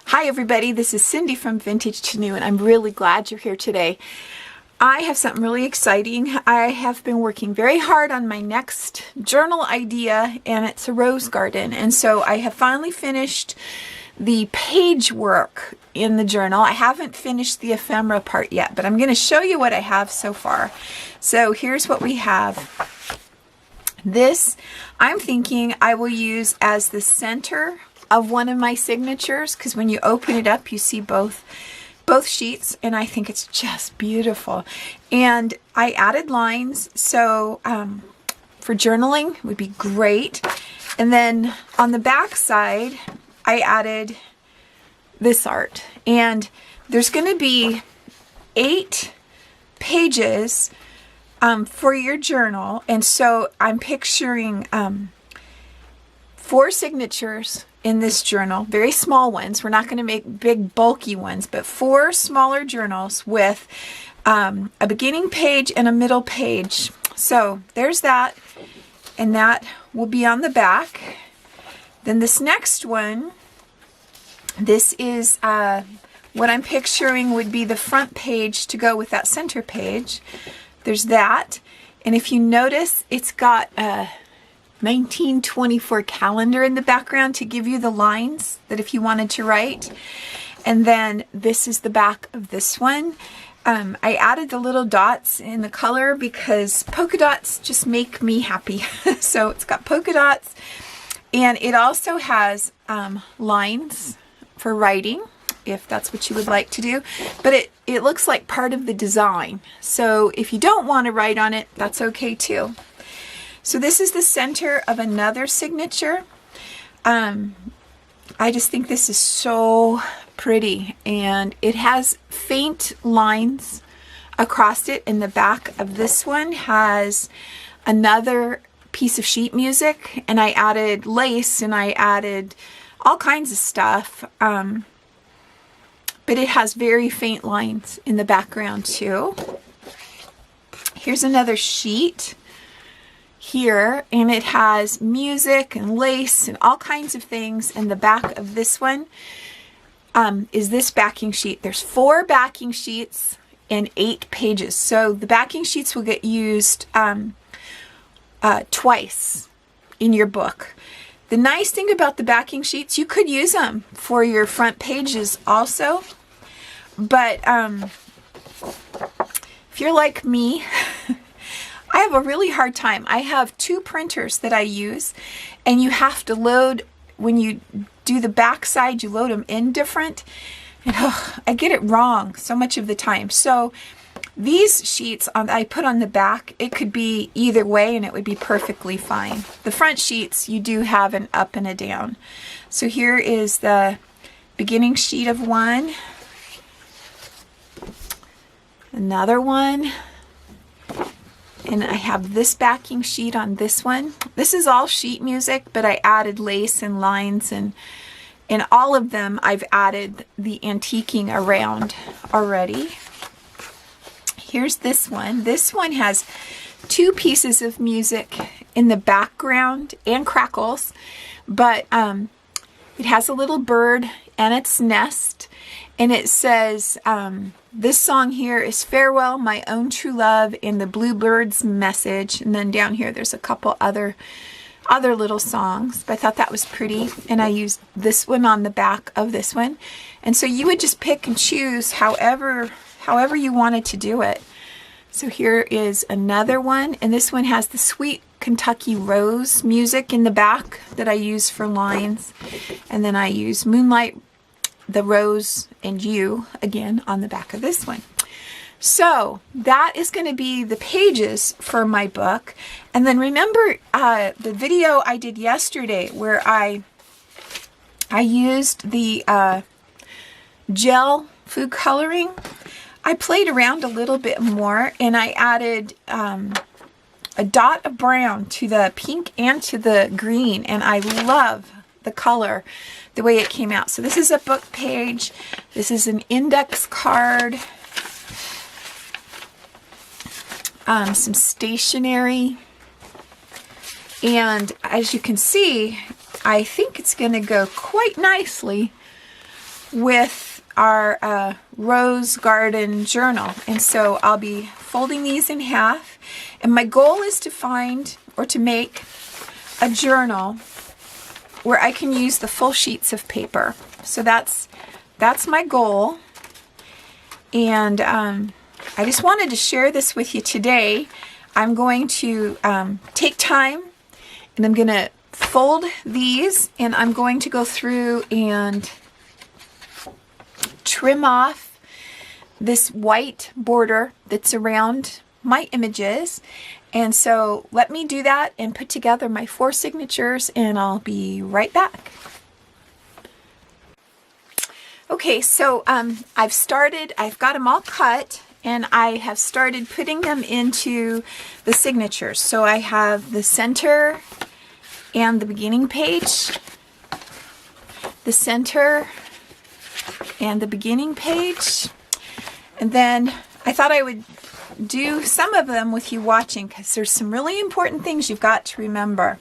Hi everybody, this is Cindy from VintageToNew, and I'm really glad you're here today. I have something really exciting. I have been working very hard on my next journal idea, and it's a rose garden. And so I have finally finished the page work in the journal. I haven't finished the ephemera part yet, but I'm going to show you what I have so far. So here's what we have. This, I'm thinking I will use as the center of one of my signatures, because when you open it up you see both sheets, and I think it's just beautiful. And I added lines, so for journaling would be great. And then on the back side I added this art, and there's going to be 8 pages for your journal, and so I'm picturing 4 signatures in this journal, very small ones. We're not going to make big bulky ones, but 4 smaller journals with a beginning page and a middle page. So there's that, and that will be on the back. Then this next one, this is what I'm picturing would be the front page to go with that center page. There's that, and if you notice, it's got a 1924 calendar in the background to give you the lines that if you wanted to write. And then this is the back of this one. I added the little dots in the color because polka dots just make me happy. So it's got polka dots, and it also has lines for writing, if that's what you would like to do. But it looks like part of the design. So if you don't want to write on it, that's okay too. So this is the center of another signature. I just think this is so pretty, and it has faint lines across it. And the back of this one has another piece of sheet music, and I added lace and I added all kinds of stuff. But it has very faint lines in the background too. Here's another sheet here, and it has music and lace and all kinds of things. And the back of this one is this backing sheet. There's 4 backing sheets and 8 pages, so the backing sheets will get used twice in your book. The nice thing about the backing sheets, you could use them for your front pages also, but if you're like me, I have a really hard time. I have 2 printers that I use, and you have to load, when you do the back side, you load them in different, and I get it wrong so much of the time. So these sheets I put on the back, it could be either way and it would be perfectly fine. The front sheets, you do have an up and a down. So here is the beginning sheet of one, another one, and I have this backing sheet on this one. This is all sheet music, but I added lace and lines, and all of them I've added the antiquing around already. Here's this one. This one has 2 pieces of music in the background and crackles, but it has a little bird and its nest, and it says, this song here is Farewell, My Own True Love, and the Bluebird's Message. And then down here there's a couple other little songs, but I thought that was pretty, and I used this one on the back of this one. And so you would just pick and choose however you wanted to do it. So here is another one, and this one has the Sweet Kentucky Rose music in the back that I use for lines, and then I use Moonlight, the Rose, and You again on the back of this one. So that is going to be the pages for my book. And then remember the video I did yesterday where I used the gel food coloring. I played around a little bit more, and I added a dot of brown to the pink and to the green, and I love the color, the way it came out. So this is a book page. This is an index card. Some stationery, and as you can see, I think it's going to go quite nicely with our rose garden journal. And so I'll be folding these in half. And my goal is to find or to make a journal where I can use the full sheets of paper. So that's my goal. And I just wanted to share this with you today. I'm going to take time and I'm going to fold these, and I'm going to go through and trim off this white border that's around my images. And so let me do that and put together my 4 signatures, and I'll be right back. Okay, so I've got them all cut, and I have started putting them into the signatures. So I have the center and the beginning page, the center and the beginning page, and then I thought I would do some of them with you watching, because there's some really important things you've got to remember.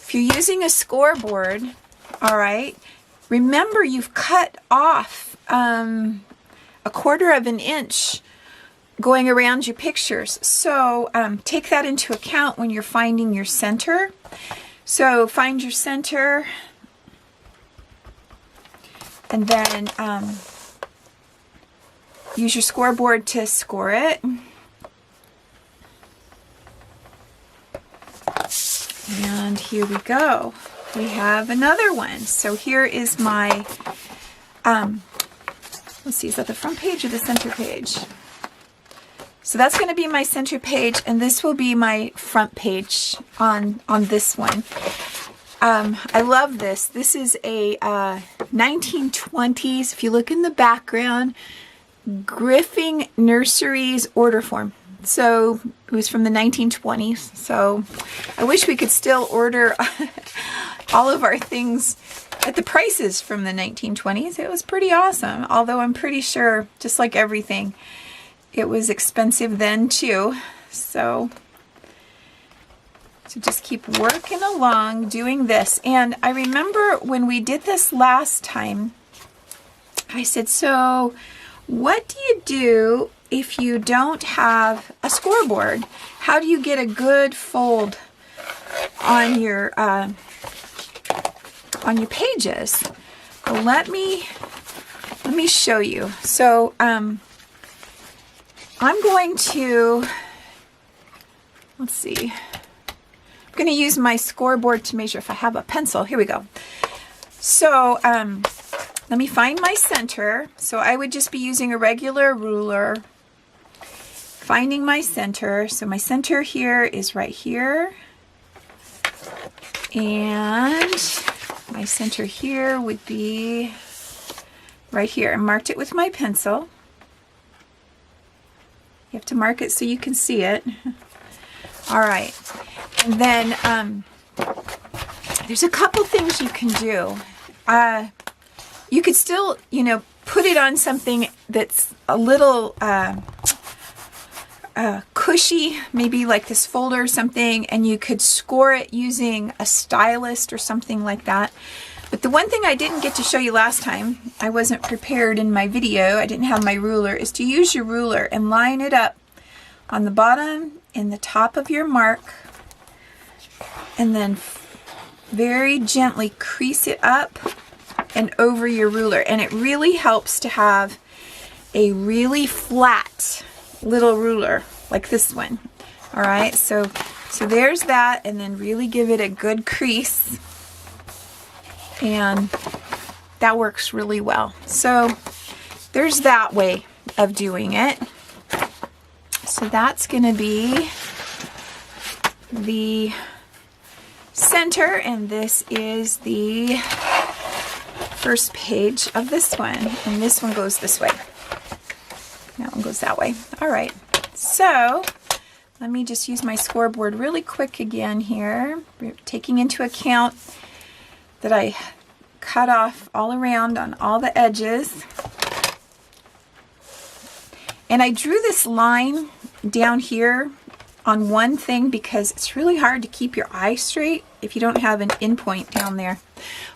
If you're using a scoreboard, all right, remember you've cut off a 1/4 of an inch going around your pictures. So take that into account when you're finding your center. So find your center, and then use your scoreboard to score it. And here we go. We have another one. So here is my, let's see, is that the front page or the center page? So that's going to be my center page, and this will be my front page on this one. I love this. This is a 1920s, if you look in the background, Griffin Nurseries order form. So it was from the 1920s. So I wish we could still order all of our things at the prices from the 1920s. It was pretty awesome. Although I'm pretty sure, just like everything, it was expensive then too. So just keep working along doing this. And I remember when we did this last time, I said, so what do you do if you don't have a scoreboard? How do you get a good fold on your pages? Well, let me show you. So I'm going to, let's see, I'm going to use my scoreboard to measure if I have a pencil. Here we go. So let me find my center. So I would just be using a regular ruler, finding my center. So my center here is right here. And my center here would be right here. I marked it with my pencil. You have to mark it so you can see it. All right. And then there's a couple things you can do. You could still, put it on something that's a little cushy, maybe like this folder or something, and you could score it using a stylus or something like that. But the one thing I didn't get to show you last time, I wasn't prepared in my video, I didn't have my ruler, is to use your ruler and line it up on the bottom and the top of your mark, and then very gently crease it up and over your ruler. And it really helps to have a really flat little ruler like this one. All right, so there's that, and then really give it a good crease, and that works really well. So there's that way of doing it. So that's going to be the center, and this is the first page of this one, and this one goes this way. That one goes that way. All right, so let me just use my scoreboard really quick again here, taking into account that I cut off all around on all the edges. And I drew this line down here on one thing because it's really hard to keep your eye straight if you don't have an endpoint down there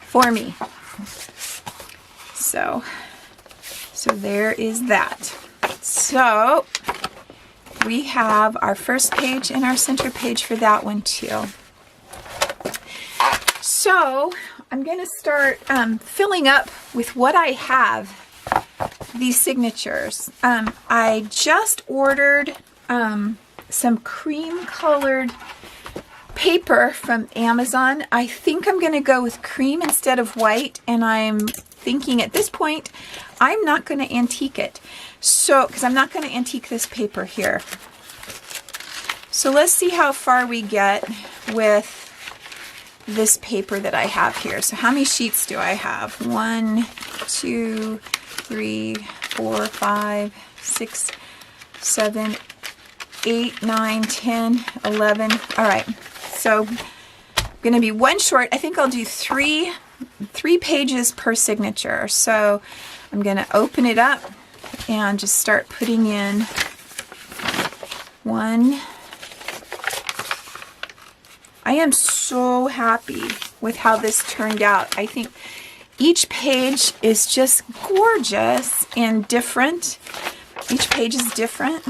for me. So there is that. So we have our first page and our center page for that one too. So I'm going to start filling up with what I have, these signatures. I just ordered some cream colored paper from Amazon. I think I'm going to go with cream instead of white, and I'm thinking at this point I'm not going to antique it. So, because I'm not going to antique this paper here. So let's see how far we get with this paper that I have here. So how many sheets do I have? 1, 2, 3, 4, 5, 6, 7, 8, 9, 10, 11. All right. So I'm going to be one short. I think I'll do three pages per signature. So I'm going to open it up and just start putting in one. I am so happy with how this turned out. I think each page is just gorgeous and different. Each page is different.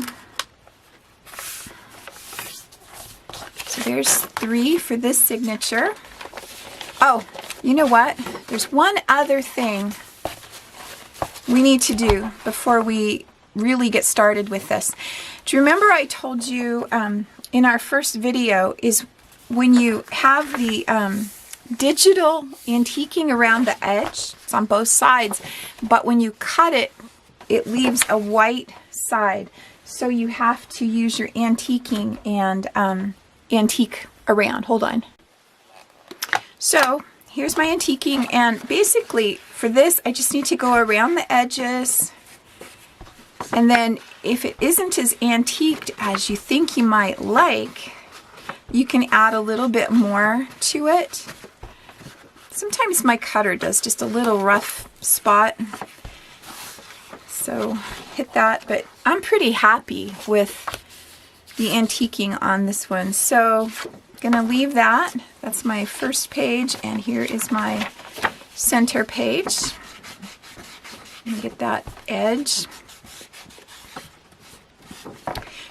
So there's 3 for this signature. Oh, you know what? There's one other thing we need to do before we really get started with this. Do you remember I told you in our first video is when you have the digital antiquing around the edge, it's on both sides, but when you cut it, it leaves a white side. So you have to use your antiquing and antique around. Hold on. So here's my antiquing, and basically for this I just need to go around the edges, and then if it isn't as antiqued as you think you might like, you can add a little bit more to it. Sometimes my cutter does just a little rough spot, so hit that, but I'm pretty happy with the antiquing on this one. So I'm gonna leave that. That's my first page, and here is my center page. Let me get that edge.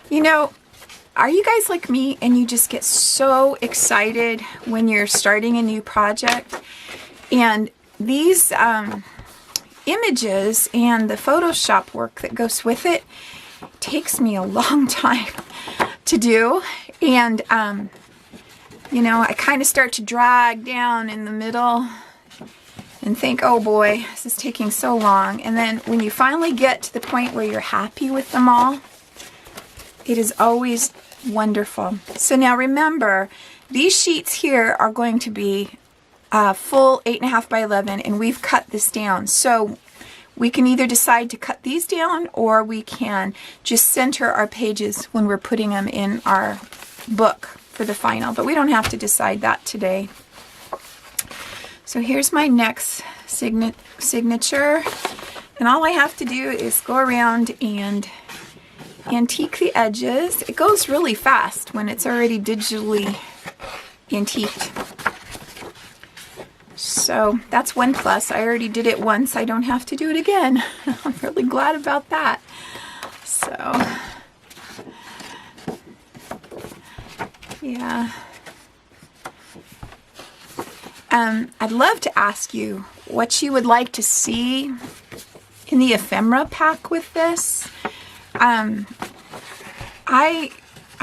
You know, are you guys like me and you just get so excited when you're starting a new project? And these images and the Photoshop work that goes with it takes me a long time to do. And, you know, I kind of start to drag down in the middle and think, oh boy, this is taking so long. And then when you finally get to the point where you're happy with them all, it is always wonderful. So now remember, these sheets here are going to be full 8.5 by 11, and we've cut this down. So we can either decide to cut these down, or we can just center our pages when we're putting them in our book for the final. But we don't have to decide that today. So here's my next signature, and all I have to do is go around and antique the edges. It goes really fast when it's already digitally antiqued. So that's one plus. I already did it once. I don't have to do it again. I'm really glad about that. So, yeah. I'd love to ask you what you would like to see in the ephemera pack with this.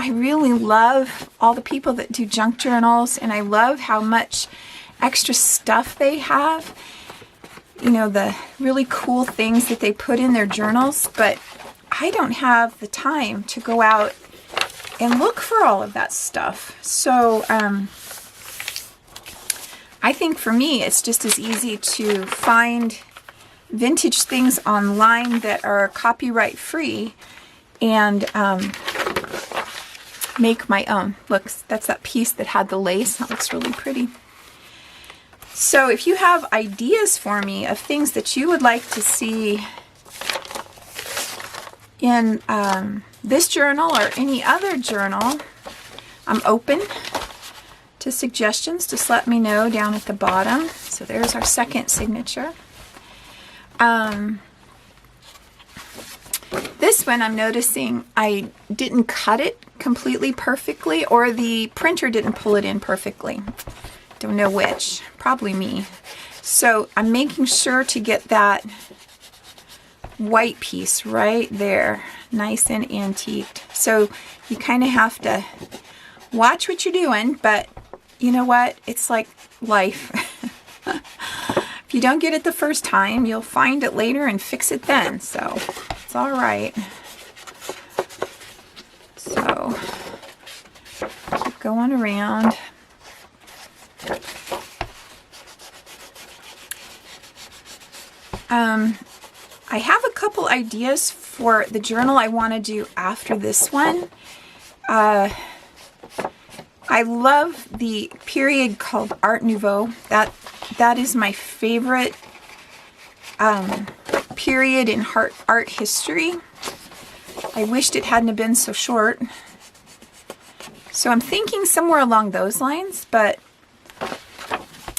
I really love all the people that do junk journals, and I love how much extra stuff they have. You know, the really cool things that they put in their journals, but I don't have the time to go out and look for all of that stuff. So I think for me it's just as easy to find vintage things online that are copyright free and make my own. Look, that's that piece that had the lace. That looks really pretty. So if you have ideas for me of things that you would like to see in this journal or any other journal, I'm open to suggestions. Just let me know down at the bottom. So there's our second signature. This one I'm noticing I didn't cut it completely perfectly, or the printer didn't pull it in perfectly. Don't know which. Probably me. So I'm making sure to get that white piece right there, nice and antiqued. So you kind of have to watch what you're doing, but you know what? It's like life. If you don't get it the first time, you'll find it later and fix it then. So it's all right. So keep going around. I have a couple ideas for the journal I want to do after this one. I love the period called Art Nouveau. That is my favorite period in art history. I wished it hadn't been so short. So I'm thinking somewhere along those lines, but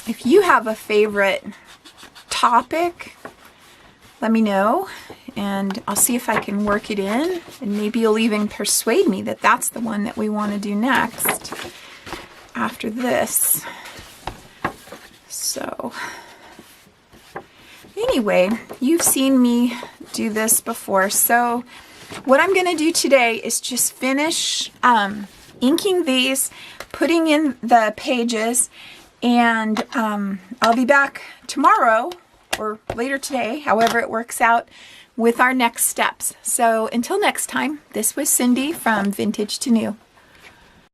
if you have a favorite topic, let me know, and I'll see if I can work it in, and maybe you'll even persuade me that that's the one that we want to do next after this. So anyway, you've seen me do this before, so what I'm going to do today is just finish inking these, putting in the pages, and I'll be back tomorrow or later today, however it works out, with our next steps. So until next time, this was Cindy from Vintage to New.